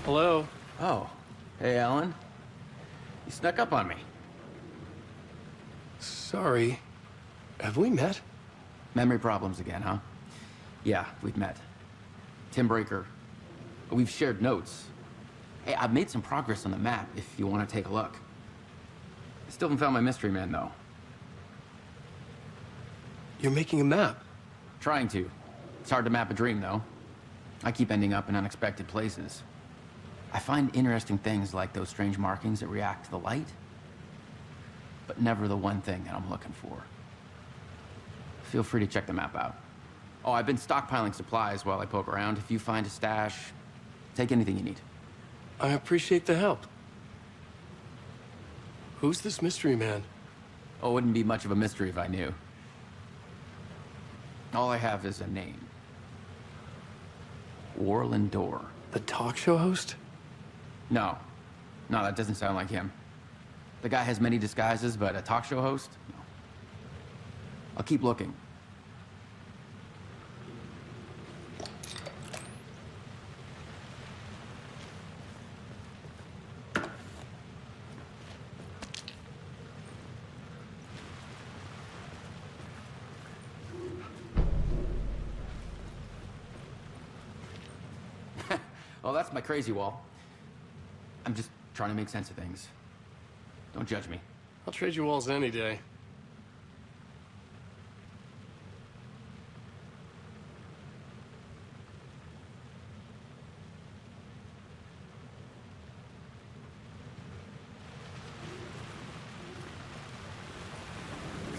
Hello? Oh, hey, Alan. You snuck up on me. Sorry. Have we met? Memory problems again, huh? Yeah, we've met. Tim Breaker. We've shared notes. Hey, I've made some progress on the map if you want to take a look. Still haven't found my mystery man, though. You're making a map. Trying to. It's hard to map a dream, though. I keep ending up in unexpected places. I find interesting things like those strange markings that react to the light, but never the one thing that I'm looking for. Feel free to check the map out. Oh, I've been stockpiling supplies while I poke around. If you find a stash, take anything you need. I appreciate the help. Who's this mystery man? Oh, it wouldn't be much of a mystery if I knew. All I have is a name. Warland Door. The talk show host? No. No, that doesn't sound like him. The guy has many disguises, but a talk show host? No. I'll keep looking. Oh, that's my crazy wall. I'm just trying to make sense of things. Don't judge me. I'll trade you walls any day.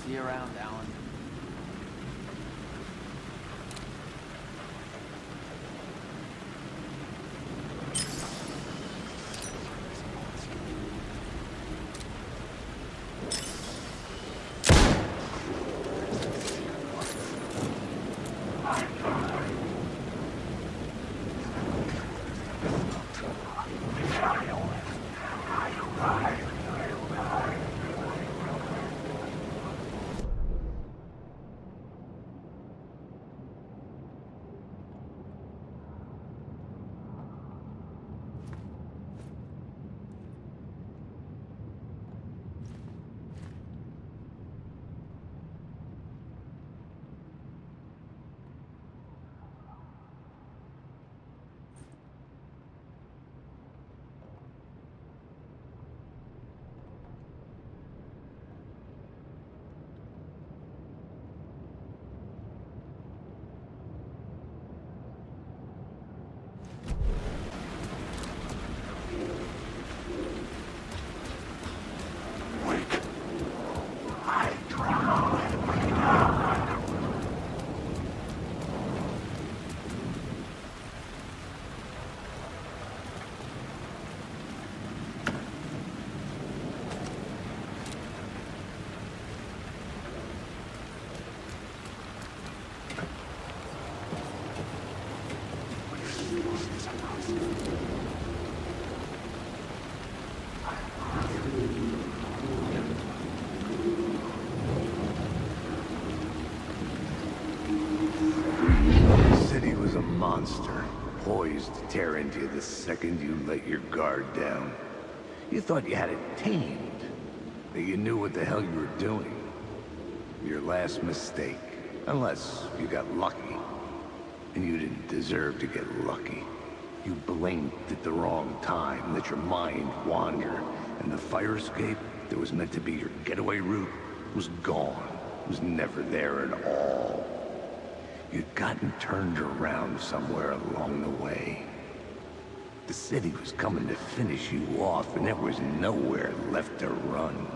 See you around, Alan. The city was a monster, poised to tear into you the second you let your guard down. You thought you had it tamed, that you knew what the hell you were doing. Your last mistake, unless you got lucky. And you didn't deserve to get lucky. You blinked at the wrong time, let your mind wander, and the fire escape that was meant to be your getaway route was gone. It was never there at all. You'd gotten turned around somewhere along the way. The city was coming to finish you off, and there was nowhere left to run.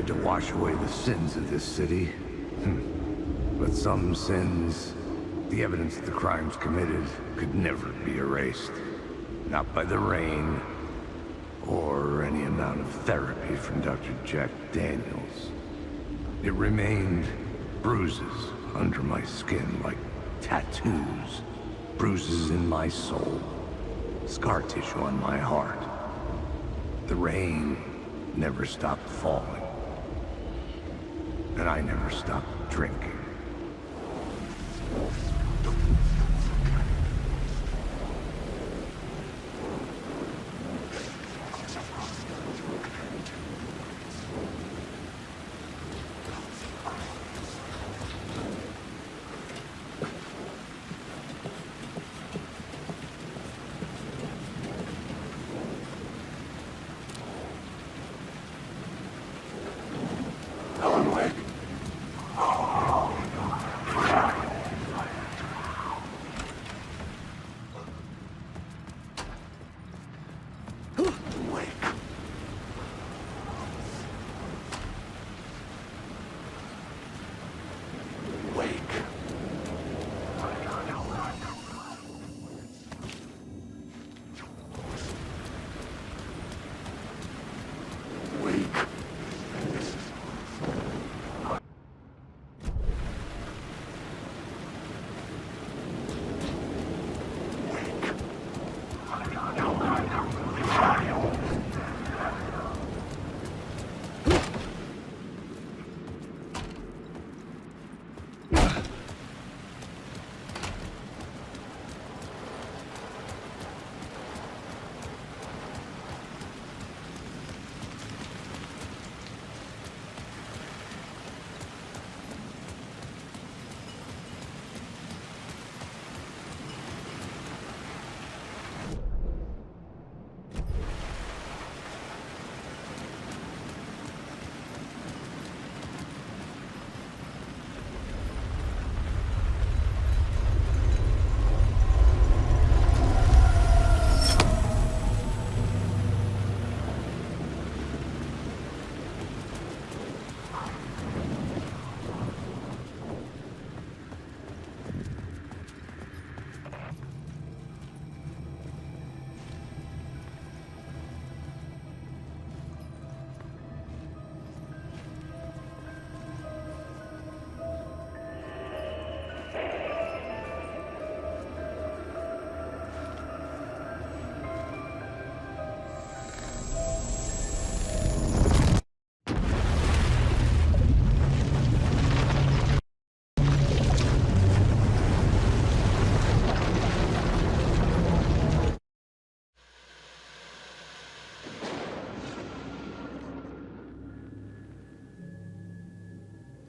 to wash away the sins of this city. But some sins, the evidence of the crimes committed, could never be erased. Not by the rain, or any amount of therapy from Dr. Jack Daniels. It remained bruises under my skin, like tattoos. Bruises in my soul. Scar tissue on my heart. The rain never stopped falling. And I never stopped drinking.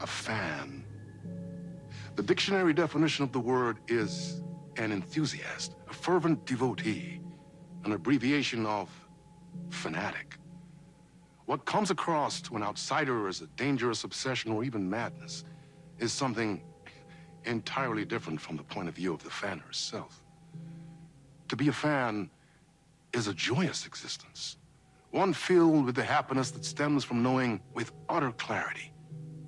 A fan. The dictionary definition of the word is an enthusiast, a fervent devotee, an abbreviation of fanatic. What comes across to an outsider as a dangerous obsession or even madness is something entirely different from the point of view of the fan herself. To be a fan is a joyous existence, one filled with the happiness that stems from knowing with utter clarity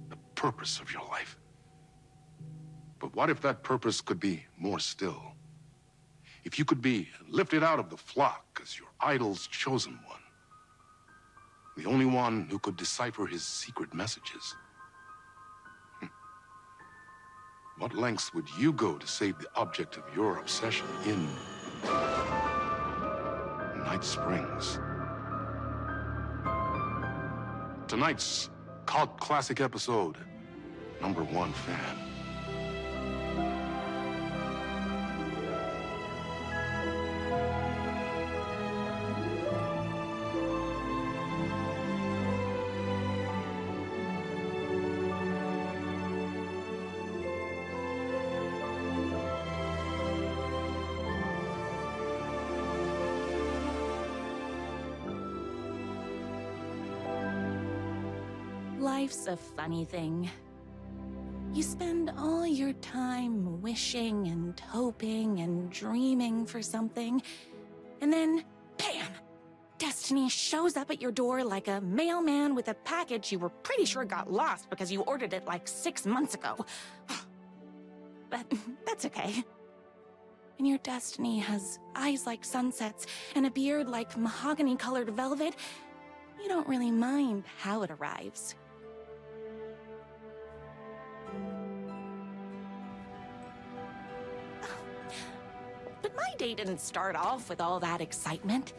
the purpose of your life. But what if that purpose could be more still? If you could be lifted out of the flock as your idol's chosen one, the only one who could decipher his secret messages. What lengths would you go to save the object of your obsession in Night Springs? Tonight's cult classic episode, #1 fan. Life's a funny thing. You spend all your time wishing and hoping and dreaming for something, and then, bam! Destiny shows up at your door like a mailman with a package you were pretty sure got lost because you ordered it like 6 months ago. But that's okay. And your Destiny has eyes like sunsets and a beard like mahogany-colored velvet. You don't really mind how it arrives. But my day didn't start off with all that excitement.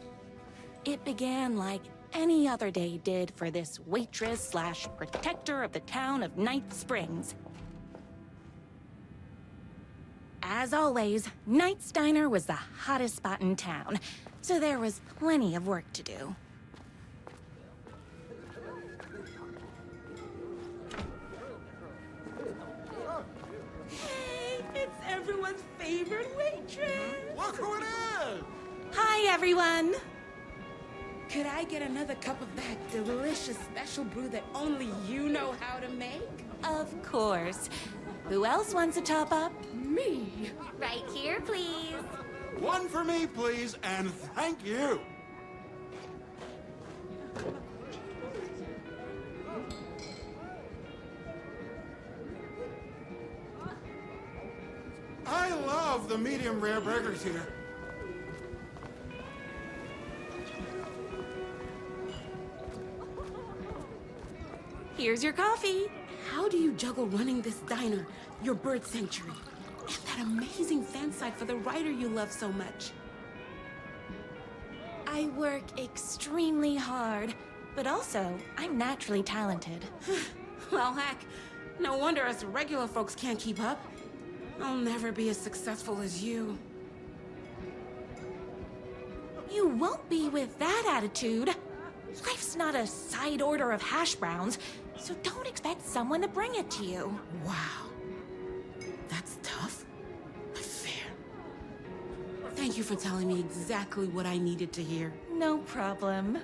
It began like any other day did for this waitress / protector of the town of Night Springs. As always, Knight's Diner was the hottest spot in town, so there was plenty of work to do. Hey, it's everyone's favorite waitress. Look who it is! Hi, everyone! Could I get another cup of that delicious special brew that only you know how to make? Of course. Who else wants a top-up? Me. Right here, please. One for me, please, and thank you. I love the medium rare burgers here. Here's your coffee. How do you juggle running this diner, your bird sanctuary, and that amazing fan site for the writer you love so much? I work extremely hard, but also, I'm naturally talented. Well, heck, no wonder us regular folks can't keep up. I'll never be as successful as you. You won't be with that attitude. Life's not a side order of hash browns, so don't expect someone to bring it to you. Wow. That's tough, but fair. Thank you for telling me exactly what I needed to hear. No problem.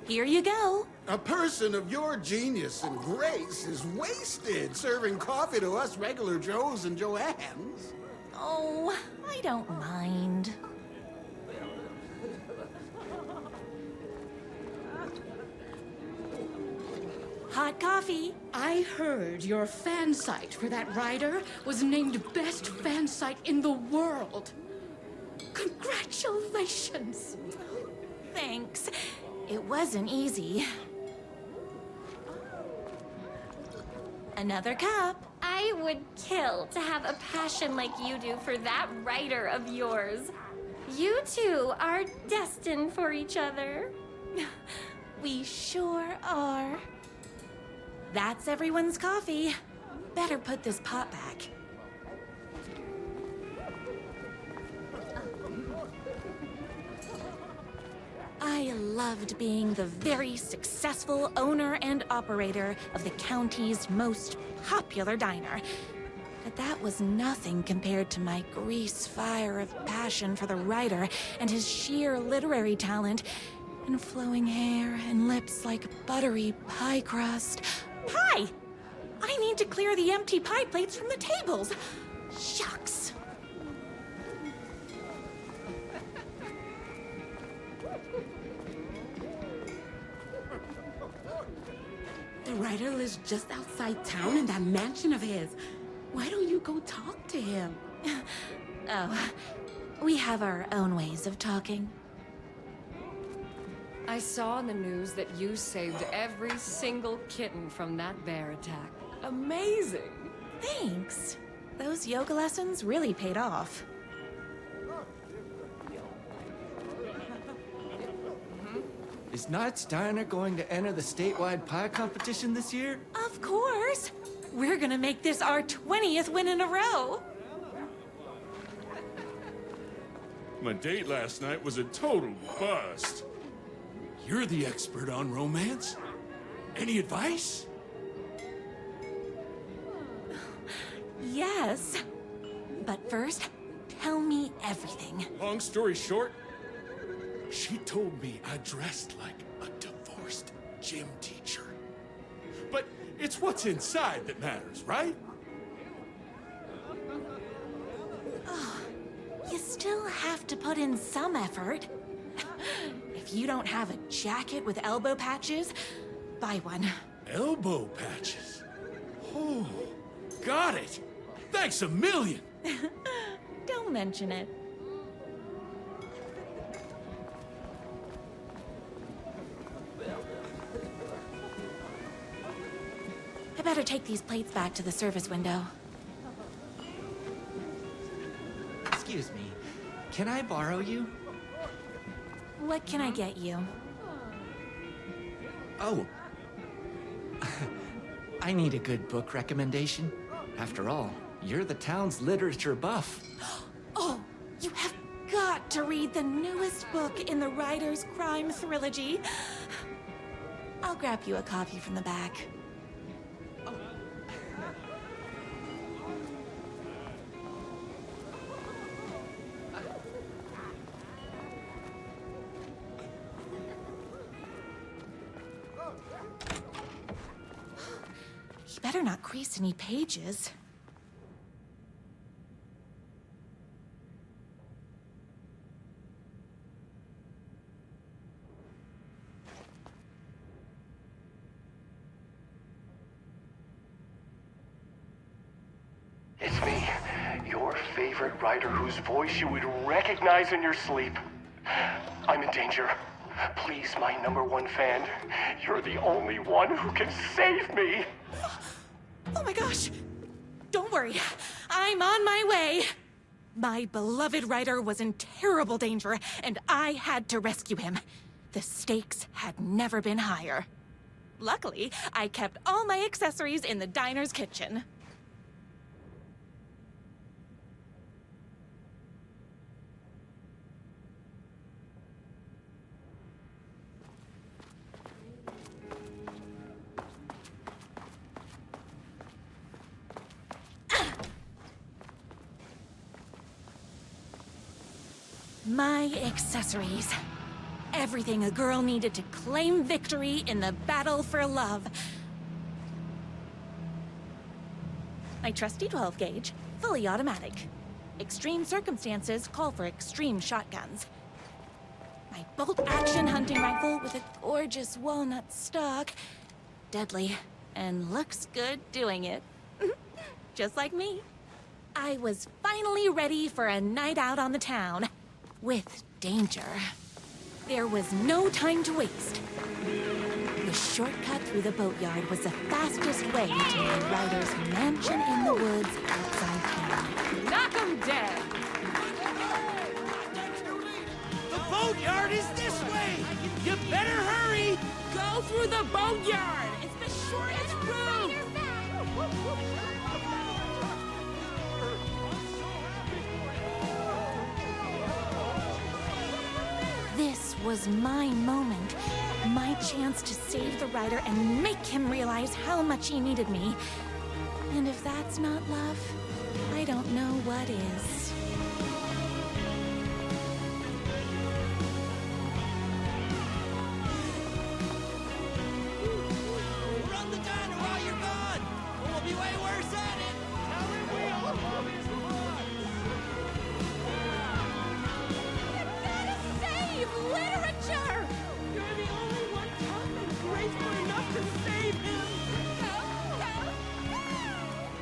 Here you go. A person of your genius and grace is wasted serving coffee to us regular Joes and Joannes. Oh, I don't mind. Hot coffee. I heard your fan site for that writer was named best fan site in the world. Congratulations! Thanks. It wasn't easy. Another cup. I would kill to have a passion like you do for that writer of yours. You two are destined for each other. We sure are. That's everyone's coffee. Better put this pot back. I loved being the very successful owner and operator of the county's most popular diner. But that was nothing compared to my grease fire of passion for the writer and his sheer literary talent, and flowing hair and lips like buttery pie crust. Pie! I need to clear the empty pie plates from the tables. Shucks. The writer lives just outside town in that mansion of his. Why don't you go talk to him? Oh, we have our own ways of talking. I saw in the news that you saved every single kitten from that bear attack. Amazing! Thanks. Those yoga lessons really paid off. Is Knight's Diner going to enter the statewide pie competition this year? Of course! We're gonna make this our 20th win in a row! My date last night was a total bust. You're the expert on romance. Any advice? Yes. But first, tell me everything. Long story short, she told me I dressed like a divorced gym teacher. But it's what's inside that matters, right? You have to put in some effort. If you don't have a jacket with elbow patches, buy one. Elbow patches? Oh, got it. Thanks a million. Don't mention it. I better take these plates back to the service window. Excuse me, can I borrow you? What can I get you? Oh. I need a good book recommendation. After all, you're the town's literature buff. Oh, you have got to read the newest book in the Writer's Crime Trilogy. I'll grab you a copy from the back. You better not crease any pages. It's me, your favorite writer whose voice you would recognize in your sleep. I'm in danger. Please, my #1 fan, you're the only one who can save me. Oh my gosh! Don't worry, I'm on my way! My beloved writer was in terrible danger, and I had to rescue him. The stakes had never been higher. Luckily, I kept all my accessories in the diner's kitchen. My accessories. Everything a girl needed to claim victory in the battle for love. My trusty 12 gauge, fully automatic. Extreme circumstances call for extreme shotguns. My bolt-action hunting rifle with a gorgeous walnut stock. Deadly, and looks good doing it. Just like me. I was finally ready for a night out on the town. With danger. There was no time to waste. The shortcut through the boatyard was the fastest way to my writer's mansion in the woods outside town. Knock 'em dead! The boatyard is this way! You better hurry! Go through the boatyard! It's the shortest route! This was my moment. My chance to save the writer and make him realize how much he needed me. And if that's not love, I don't know what is. Run the diner while you're gone! Or we'll be way worse at it! Save literature! You're the only one tough and graceful enough to save him!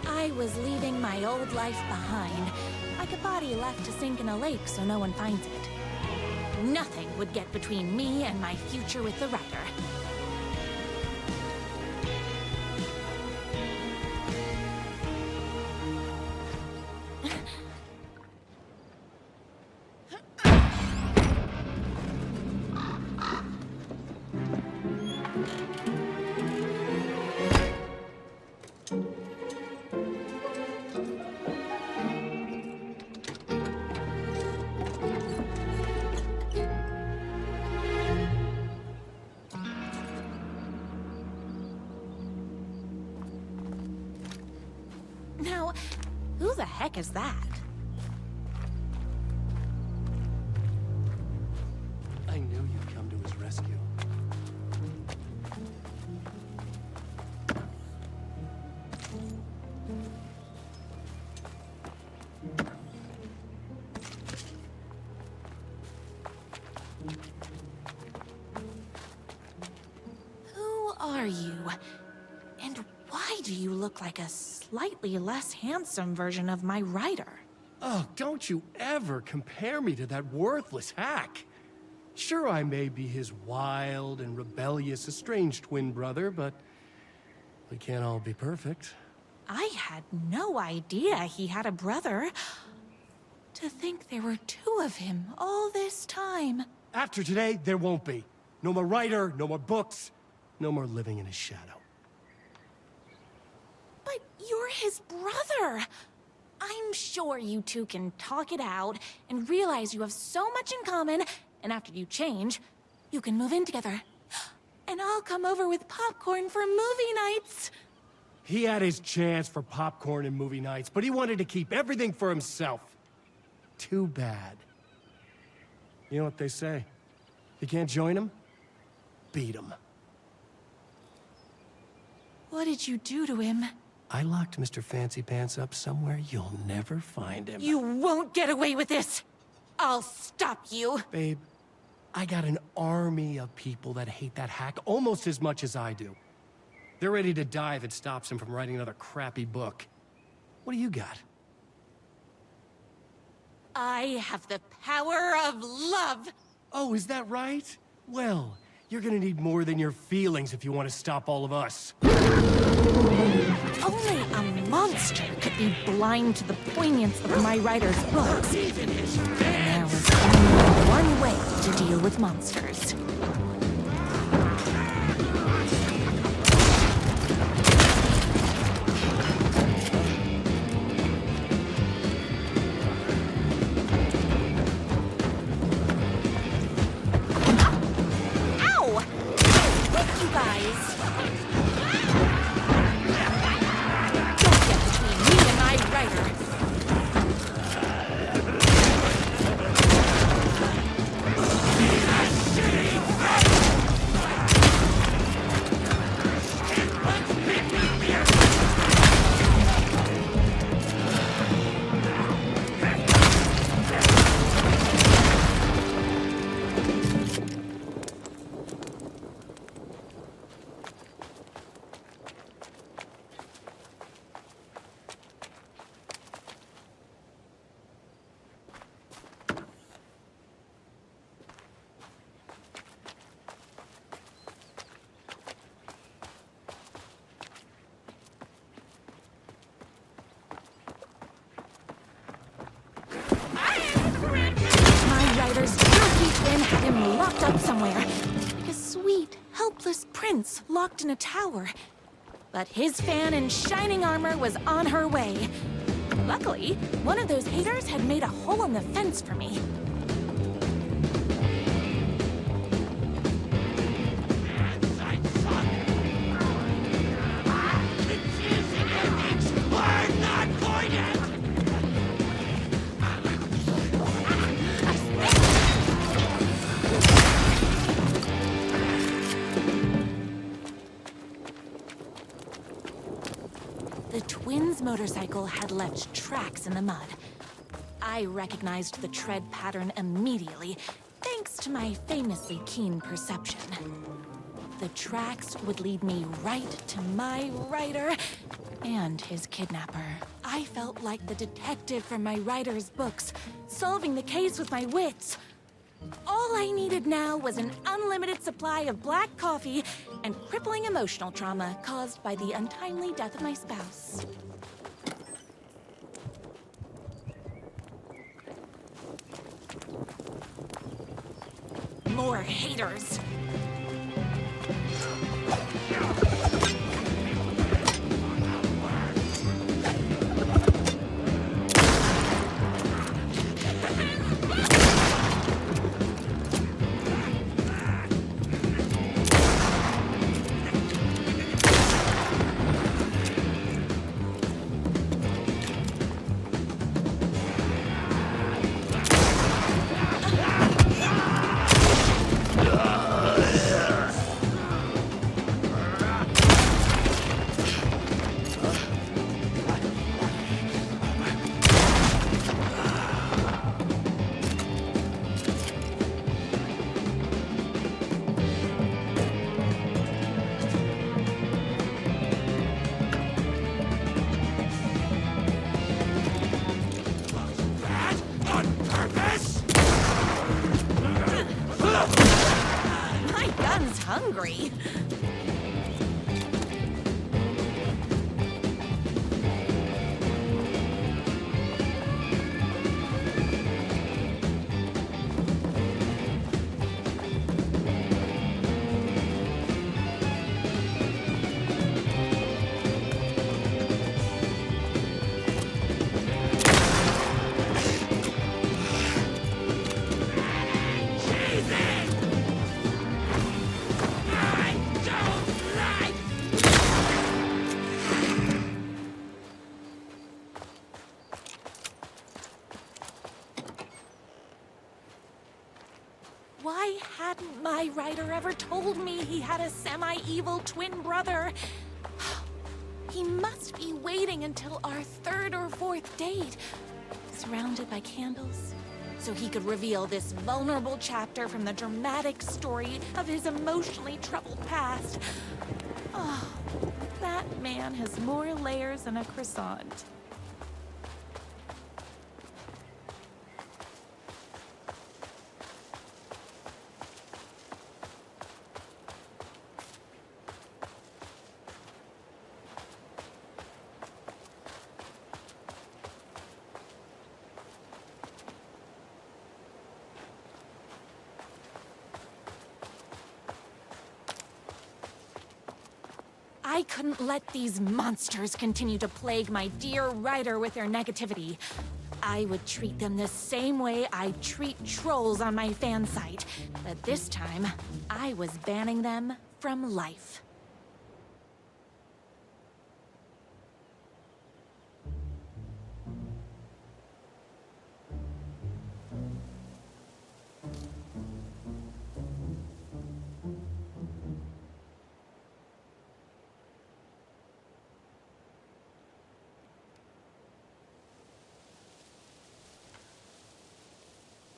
I was leaving my old life behind, like a body left to sink in a lake so no one finds it. Nothing would get between me and my future with the writer. Now, who the heck is that? I knew you'd come to his rescue. do you look like a slightly less handsome version of my writer. Oh, don't you ever compare me to that worthless hack. Sure, I may be his wild and rebellious estranged twin brother, but we can't all be perfect. I had no idea he had a brother. To think there were two of him all this time. After today, there won't be. No more writer, no more books, no more living in his shadow. But you're his brother. I'm sure you two can talk it out and realize you have so much in common, and after you change, you can move in together. And I'll come over with popcorn for movie nights. He had his chance for popcorn and movie nights, but he wanted to keep everything for himself. Too bad. You know what they say? If you can't join him, beat him. What did you do to him? I locked Mr. Fancy Pants up somewhere you'll never find him. You won't get away with this! I'll stop you! Babe, I got an army of people that hate that hack almost as much as I do. They're ready to die if it stops him from writing another crappy book. What do you got? I have the power of love! Oh, is that right? Well, you're gonna need more than your feelings if you want to stop all of us. Only a monster could be blind to the poignance of my writer's books. And there was only one way to deal with monsters. Ow! You guys. Don't get between me and my writer. My writer's jerky twin had him locked up somewhere. Like a sweet, helpless prince locked in a tower. But his fan in shining armor was on her way. Luckily, one of those haters had made a hole in the fence for me. The twins' motorcycle had left tracks in the mud. I recognized the tread pattern immediately, thanks to my famously keen perception. The tracks would lead me right to my writer and his kidnapper. I felt like the detective from my writer's books, solving the case with my wits. All I needed now was an unlimited supply of black coffee and crippling emotional trauma caused by the untimely death of my spouse. More haters. hungry. Why hadn't my writer ever told me he had a semi-evil twin brother? He must be waiting until our third or fourth date, surrounded by candles, so he could reveal this vulnerable chapter from the dramatic story of his emotionally troubled past. Oh, that man has more layers than a croissant. I couldn't let these monsters continue to plague my dear writer with their negativity. I would treat them the same way I treat trolls on my fan site, but this time, I was banning them from life.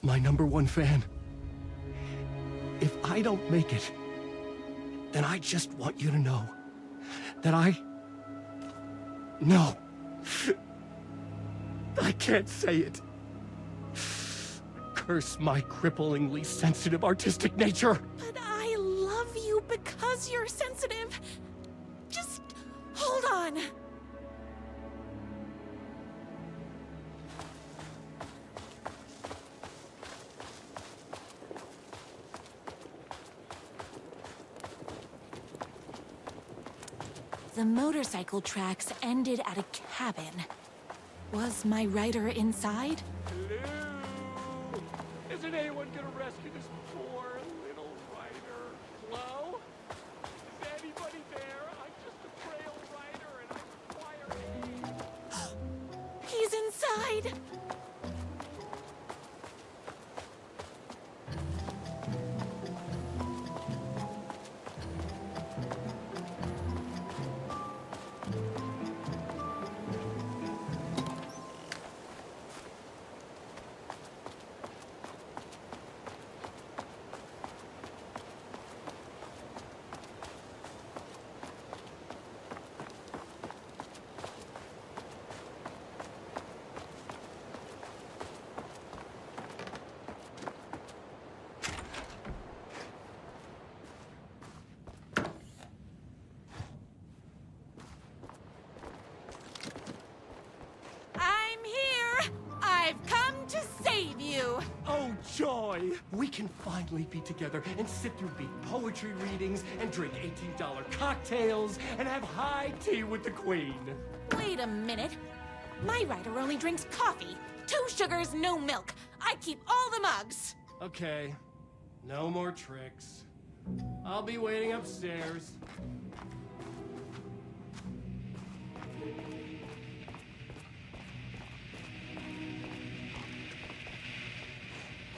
My #1 fan. If I don't make it, then I just want you to know that No. I can't say it. Curse my cripplingly sensitive artistic nature. But I love you because you're sensitive. Just hold on. The motorcycle tracks ended at a cabin. Was my writer inside? Hello? Isn't anyone gonna rescue this poor little writer? Hello? Is anybody there? I'm just a frail writer and I require aid. He's inside! Oh, joy! We can finally be together and sit through big poetry readings and drink $18 cocktails and have high tea with the Queen. Wait a minute. My writer only drinks coffee. 2 sugars, no milk. I keep all the mugs. Okay. No more tricks. I'll be waiting upstairs.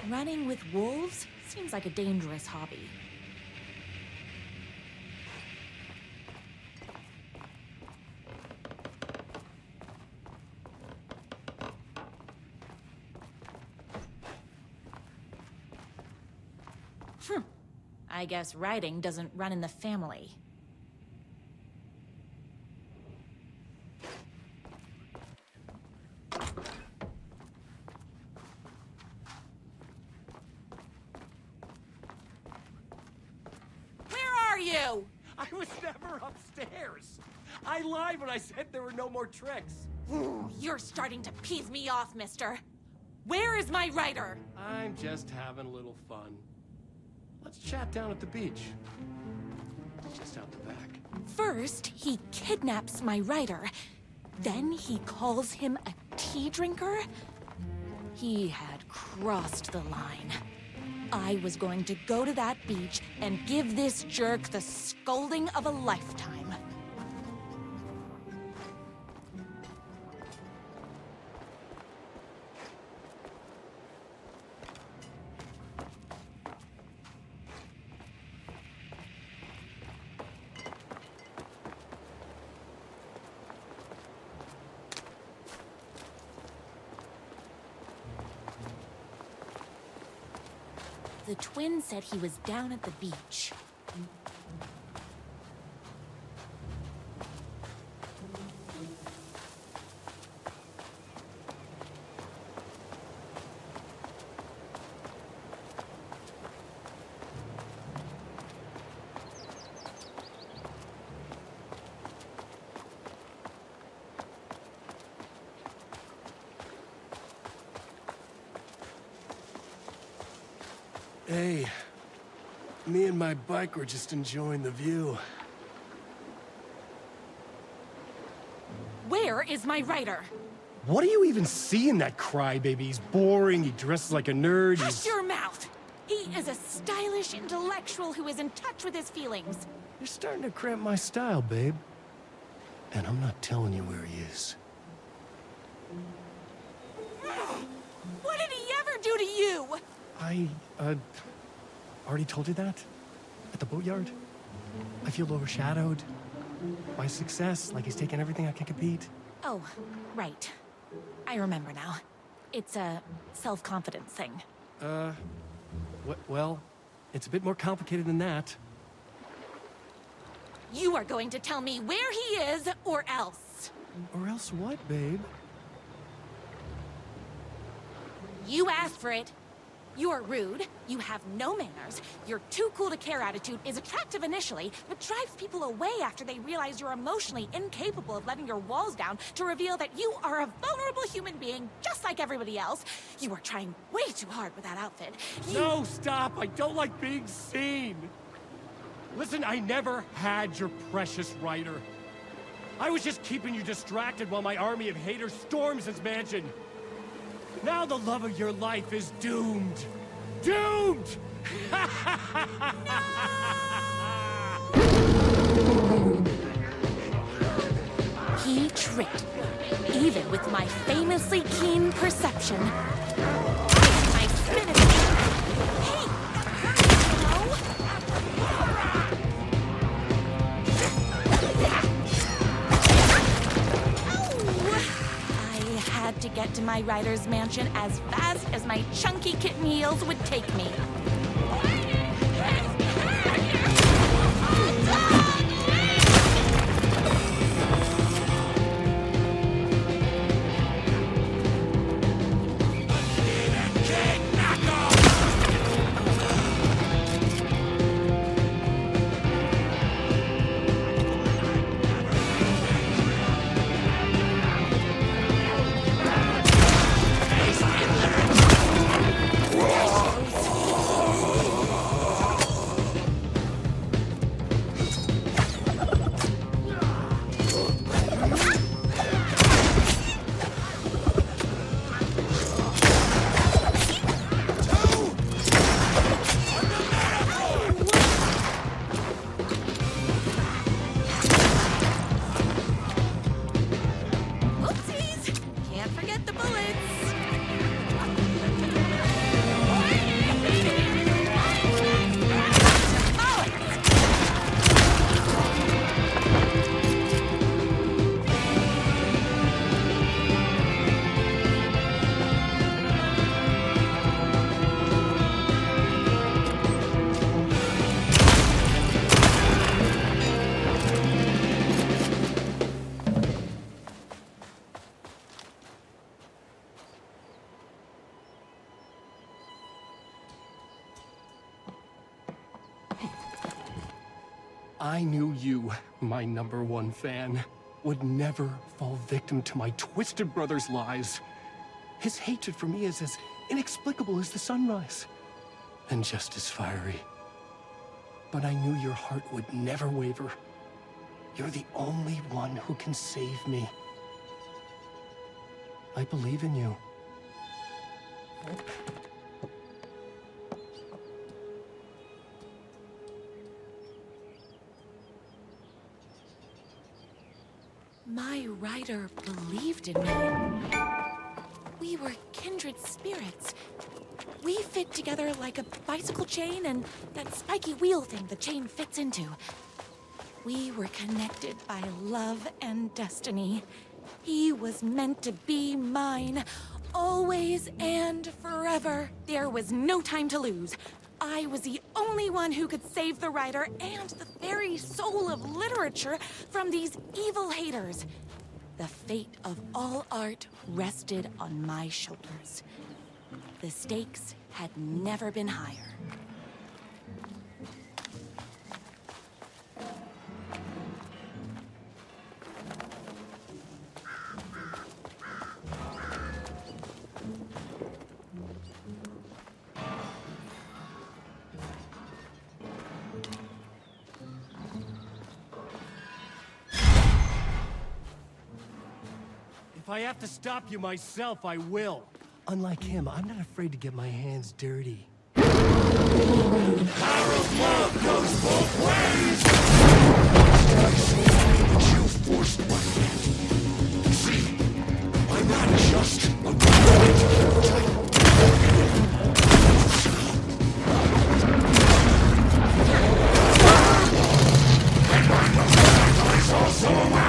Running with wolves seems like a dangerous hobby. I guess writing doesn't run in the family. Where are I was never upstairs. I lied when I said there were no more tricks. You're starting to piss me off, mister. Where is my rider? I'm just having a little fun. Let's chat down at the beach. Just out the back. First, he kidnaps my rider. Then he calls him a tea drinker. He had crossed the line. I was going to go to that beach and give this jerk the scolding of a lifetime. The twin said he was down at the beach. Hey, me and my bike were just enjoying the view. Where is my rider? What do you even see in that crybaby? He's boring, he dresses like a nerd, Hush your mouth! He is a stylish intellectual who is in touch with his feelings. You're starting to cramp my style, babe. And I'm not telling you where he is. What did he ever do to you? I, already told you that? At the boatyard? I feel overshadowed by success, like he's taking everything I can compete. Oh, right. I remember now. It's a self-confidence thing. Well, it's a bit more complicated than that. You are going to tell me where he is, or else. Or else what, babe? You asked for it. You're rude, you have no manners, your too cool to care attitude is attractive initially, but drives people away after they realize you're emotionally incapable of letting your walls down to reveal that you are a vulnerable human being just like everybody else. You are trying way too hard with that outfit. No, stop! I don't like being seen! Listen, I never had your precious rider. I was just keeping you distracted while my army of haters storms his mansion. Now the love of your life is doomed. Doomed! He tricked me, even with my famously keen perception. I spin it. Hey, that I had to get to my rider's mansion as fast as my chunky kitten heels would take me. I knew you, my #1 fan, would never fall victim to my twisted brother's lies. His hatred for me is as inexplicable as the sunrise, and just as fiery. But I knew your heart would never waver. You're the only one who can save me. I believe in you. My rider believed in me. We were kindred spirits. We fit together like a bicycle chain and that spiky wheel thing the chain fits into. We were connected by love and destiny. He was meant to be mine, always and forever. There was no time to lose. I was the only one who could save the writer and the very soul of literature from these evil haters. The fate of all art rested on my shoulders. The stakes had never been higher. If I have to stop you myself, I will. Unlike him, I'm not afraid to get my hands dirty. Power of love goes both ways! You forced my hand. See, I'm not just a type. And I know that is also a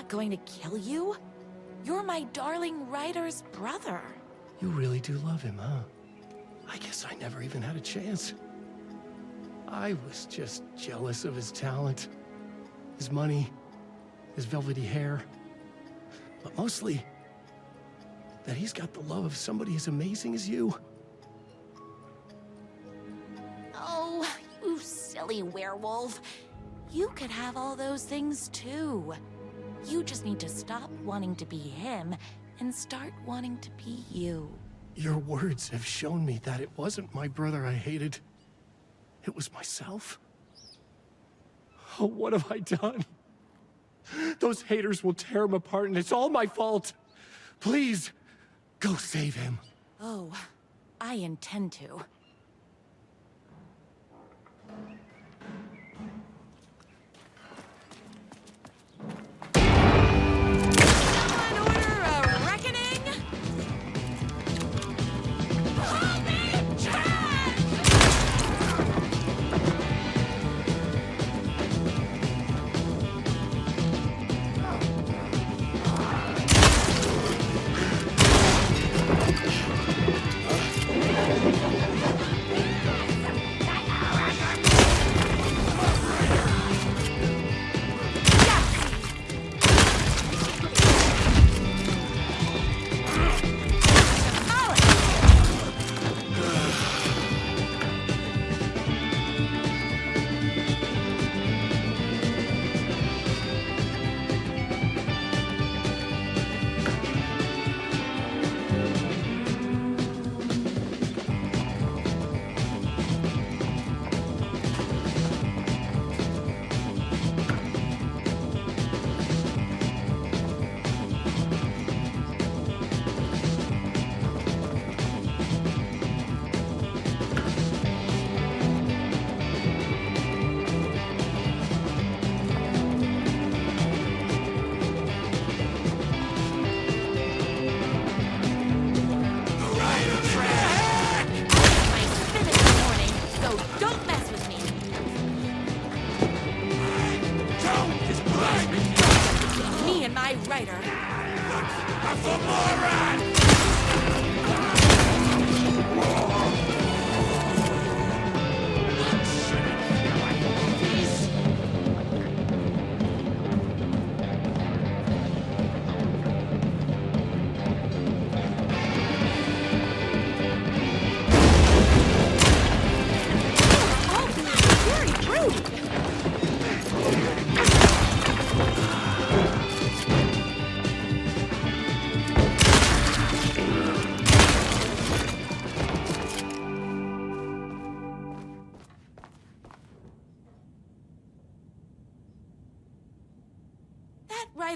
Going to kill you? You're my darling writer's brother. You really do love him, huh? I guess I never even had a chance. I was just jealous of his talent, his money, his velvety hair. But mostly, that he's got the love of somebody as amazing as you. Oh, you silly werewolf. You could have all those things too. You just need to stop wanting to be him and start wanting to be you. Your words have shown me that it wasn't my brother I hated. It was myself. Oh, what have I done? Those haters will tear him apart, and it's all my fault. Please, go save him. Oh, I intend to.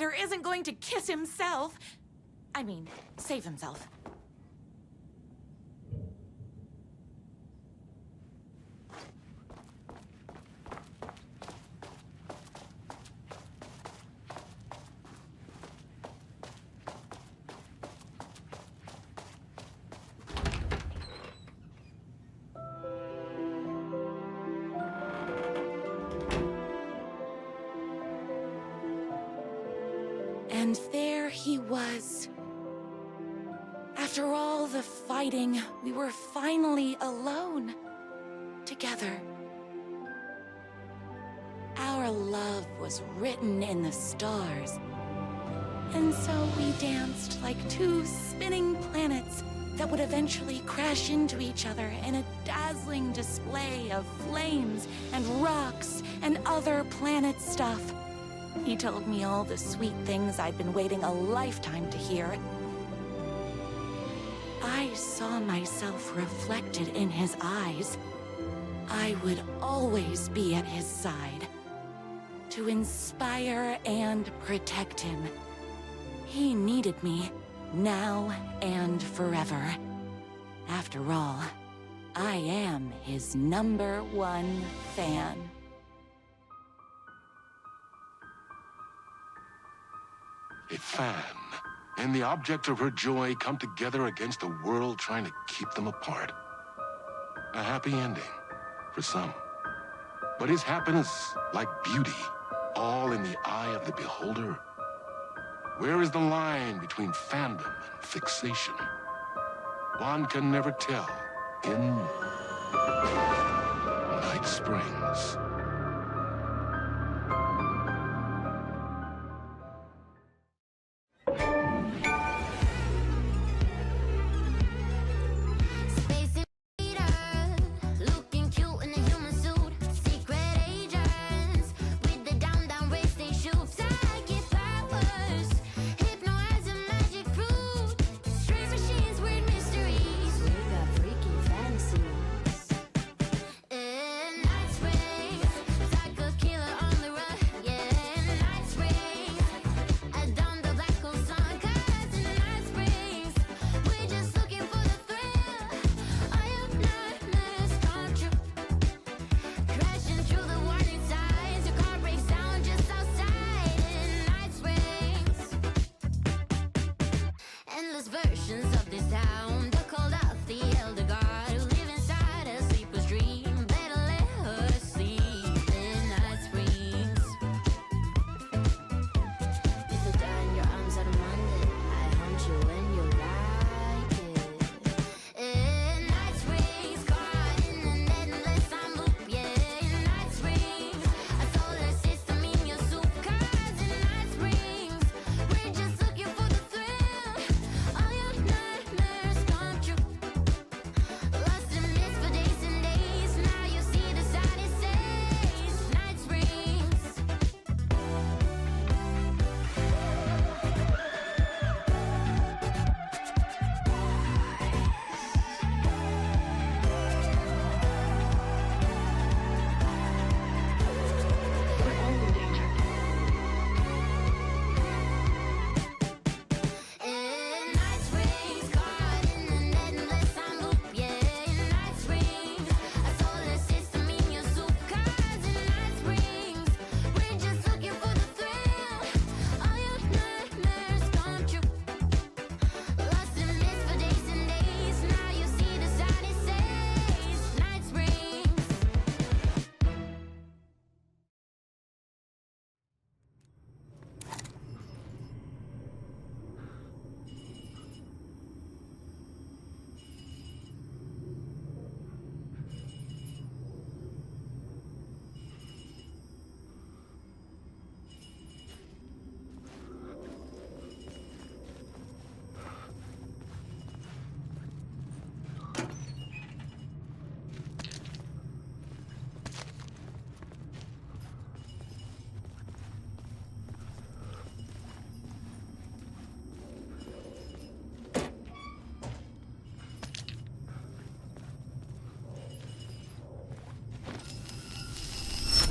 Rider isn't going to kiss himself. I mean, save himself. And there he was. After all the fighting, we were finally alone. Together. Our love was written in the stars. And so we danced like two spinning planets that would eventually crash into each other in a dazzling display of flames and rocks and other planet stuff. He told me all the sweet things I'd been waiting a lifetime to hear. I saw myself reflected in his eyes. I would always be at his side, to inspire and protect him. He needed me, now and forever. After all, I am his #1 fan. A fan and the object of her joy come together against a world trying to keep them apart. A happy ending for some. But is happiness, like beauty, all in the eye of the beholder? Where is the line between fandom and fixation? One can never tell in Night Springs.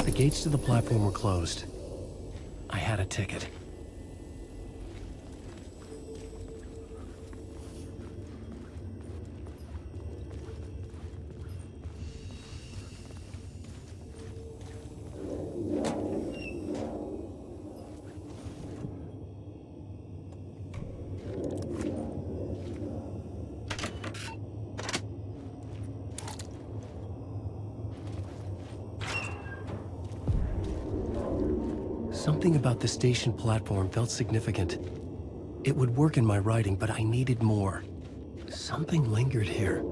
The gates to the platform were closed. I had a ticket. Something about the station platform felt significant. It would work in my writing, but I needed more. Something lingered here.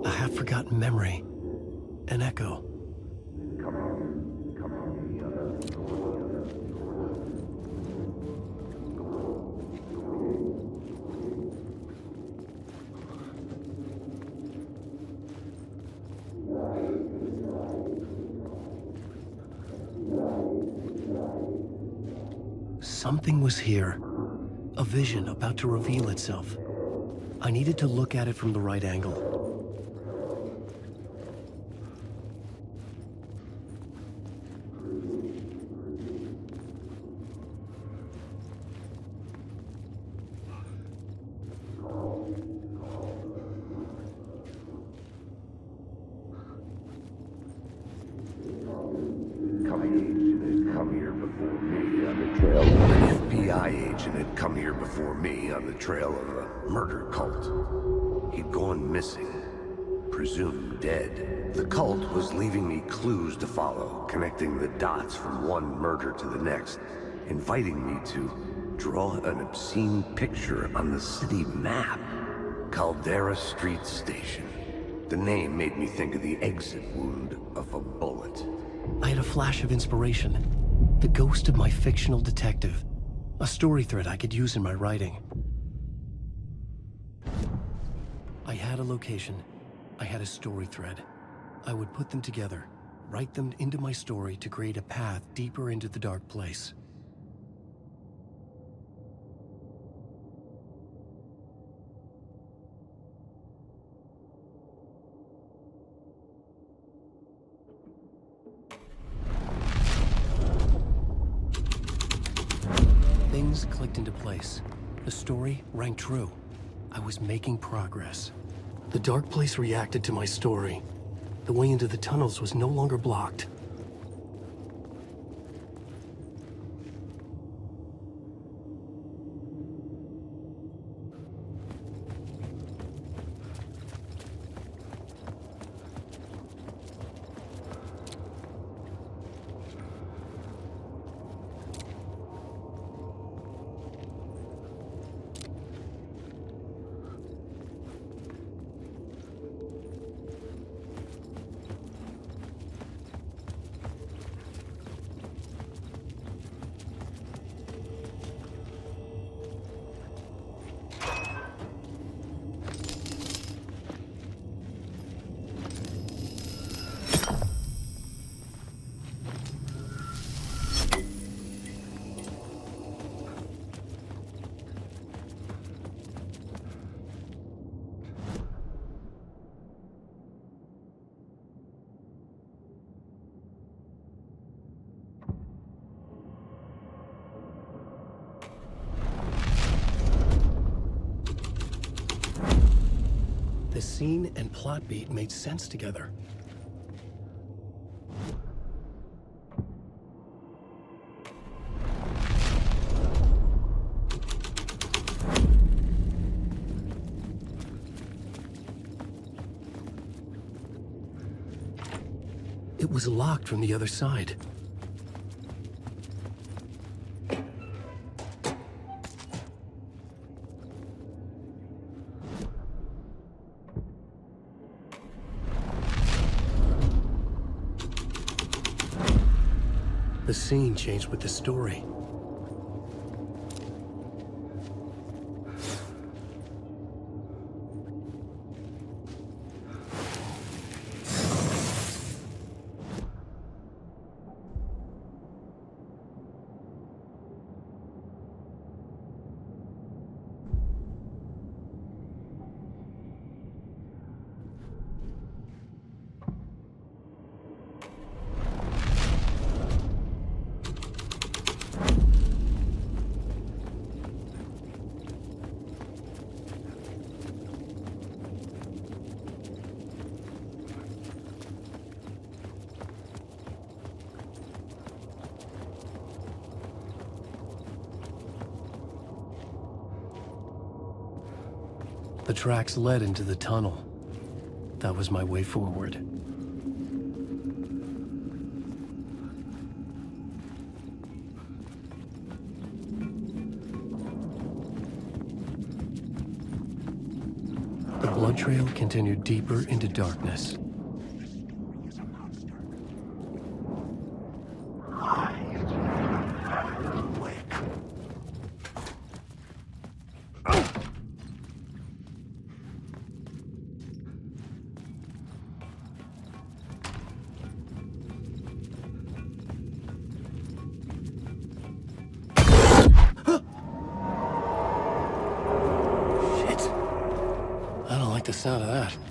A half-forgotten memory. An echo. Something was here. A vision about to reveal itself. I needed to look at it from the right angle. Come here before me on the trail of a murder cult. He'd gone missing, presumed dead. The cult was leaving me clues to follow, connecting the dots from one murder to the next, inviting me to draw an obscene picture on the city map. Caldera Street Station. The name made me think of the exit wound of a bullet. I had a flash of inspiration. The ghost of my fictional detective. A story thread I could use in my writing. I had a location. I had a story thread. I would put them together, write them into my story to create a path deeper into the dark place. Things clicked into place. The story rang true. I was making progress. The dark place reacted to my story. The way into the tunnels was no longer blocked. The scene and plot beat made sense together. It was locked from the other side. The scene changed with the story. The tracks led into the tunnel. That was my way forward. The blood trail continued deeper into darkness. Shit. I don't like the sound of that.